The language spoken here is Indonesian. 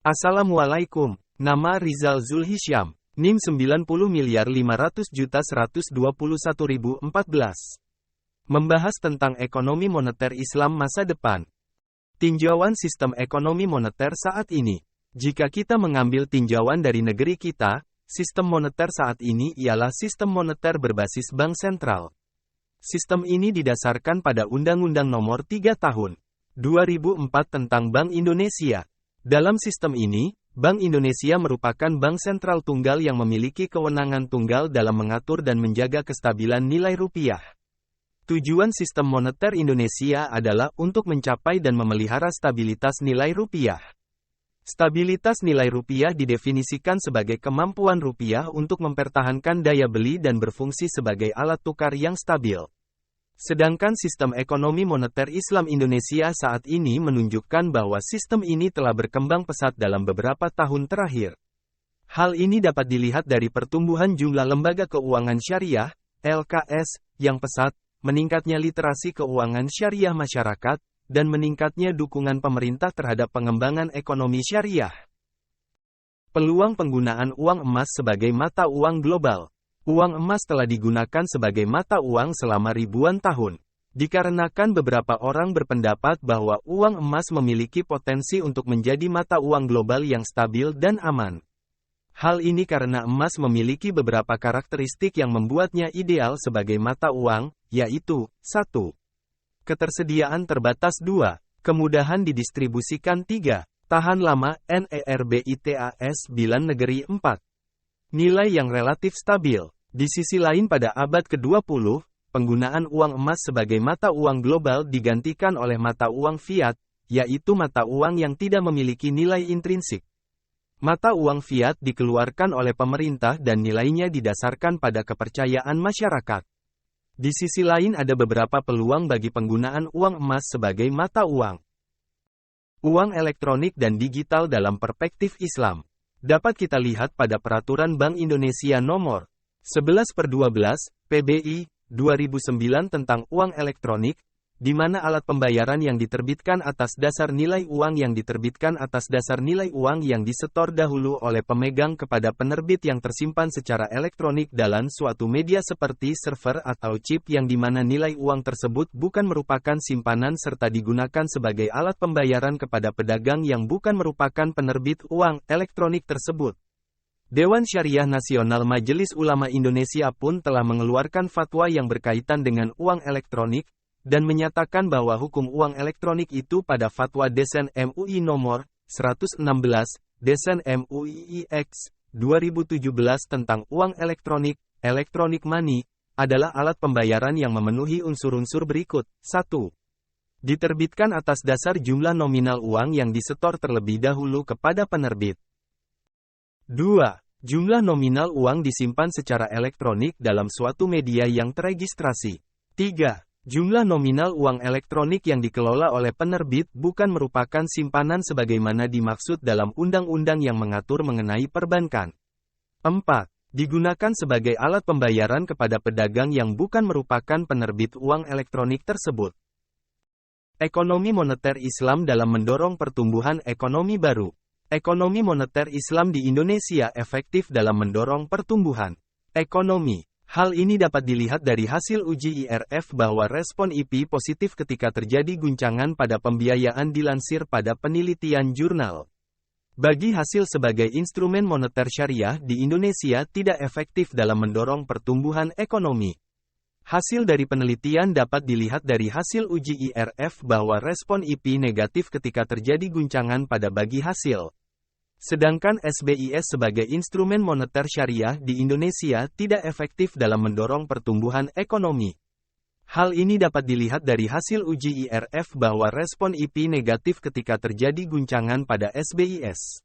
Assalamualaikum. Nama Rizal Zulhisyam. NIM 90.500.121.014. Membahas tentang ekonomi moneter Islam masa depan. Tinjauan sistem ekonomi moneter saat ini. Jika kita mengambil tinjauan dari negeri kita, sistem moneter saat ini ialah sistem moneter berbasis bank sentral. Sistem ini didasarkan pada Undang-Undang Nomor 3 Tahun 2004 tentang Bank Indonesia. Dalam sistem ini, Bank Indonesia merupakan bank sentral tunggal yang memiliki kewenangan tunggal dalam mengatur dan menjaga kestabilan nilai rupiah. Tujuan sistem moneter Indonesia adalah untuk mencapai dan memelihara stabilitas nilai rupiah. Stabilitas nilai rupiah didefinisikan sebagai kemampuan rupiah untuk mempertahankan daya beli dan berfungsi sebagai alat tukar yang stabil. Sedangkan sistem ekonomi moneter Islam Indonesia saat ini menunjukkan bahwa sistem ini telah berkembang pesat dalam beberapa tahun terakhir. Hal ini dapat dilihat dari pertumbuhan jumlah lembaga keuangan syariah, LKS, yang pesat, meningkatnya literasi keuangan syariah masyarakat, dan meningkatnya dukungan pemerintah terhadap pengembangan ekonomi syariah. Peluang penggunaan uang emas sebagai mata uang global. Uang emas telah digunakan sebagai mata uang selama ribuan tahun. Dikarenakan beberapa orang berpendapat bahwa uang emas memiliki potensi untuk menjadi mata uang global yang stabil dan aman. Hal ini karena emas memiliki beberapa karakteristik yang membuatnya ideal sebagai mata uang, yaitu 1. Ketersediaan terbatas. 2. Kemudahan didistribusikan. 3. Tahan lama, NERBITAS 9 negeri. 4. Nilai yang relatif stabil. Di sisi lain pada abad ke-20, penggunaan uang emas sebagai mata uang global digantikan oleh mata uang fiat, yaitu mata uang yang tidak memiliki nilai intrinsik. Mata uang fiat dikeluarkan oleh pemerintah dan nilainya didasarkan pada kepercayaan masyarakat. Di sisi lain ada beberapa peluang bagi penggunaan uang emas sebagai mata uang. Uang elektronik dan digital dalam perspektif Islam. Dapat kita lihat pada Peraturan Bank Indonesia Nomor 11/12, PBI, 2009 tentang uang elektronik, di mana alat pembayaran yang diterbitkan atas dasar nilai uang yang diterbitkan atas dasar nilai uang yang disetor dahulu oleh pemegang kepada penerbit yang tersimpan secara elektronik dalam suatu media seperti server atau chip yang di mana nilai uang tersebut bukan merupakan simpanan serta digunakan sebagai alat pembayaran kepada pedagang yang bukan merupakan penerbit uang elektronik tersebut. Dewan Syariah Nasional Majelis Ulama Indonesia pun telah mengeluarkan fatwa yang berkaitan dengan uang elektronik, dan menyatakan bahwa hukum uang elektronik itu pada Fatwa Desen MUI Nomor 116, Desen MUI X 2017 tentang uang elektronik, electronic money, adalah alat pembayaran yang memenuhi unsur-unsur berikut. 1. Diterbitkan atas dasar jumlah nominal uang yang disetor terlebih dahulu kepada penerbit. 2. Jumlah nominal uang disimpan secara elektronik dalam suatu media yang teregistrasi. 3. Jumlah nominal uang elektronik yang dikelola oleh penerbit bukan merupakan simpanan sebagaimana dimaksud dalam undang-undang yang mengatur mengenai perbankan. 4. Digunakan sebagai alat pembayaran kepada pedagang yang bukan merupakan penerbit uang elektronik tersebut. Ekonomi moneter Islam dalam mendorong pertumbuhan ekonomi baru. Ekonomi moneter Islam di Indonesia efektif dalam mendorong pertumbuhan ekonomi. Hal ini dapat dilihat dari hasil uji IRF bahwa respon IP positif ketika terjadi guncangan pada pembiayaan dilansir pada penelitian jurnal. Bagi hasil sebagai instrumen moneter syariah di Indonesia tidak efektif dalam mendorong pertumbuhan ekonomi. Hasil dari penelitian dapat dilihat dari hasil uji IRF bahwa respon IP negatif ketika terjadi guncangan pada bagi hasil. Sedangkan SBIS sebagai instrumen moneter syariah di Indonesia tidak efektif dalam mendorong pertumbuhan ekonomi. Hal ini dapat dilihat dari hasil uji IRF bahwa respon IP negatif ketika terjadi guncangan pada SBIS.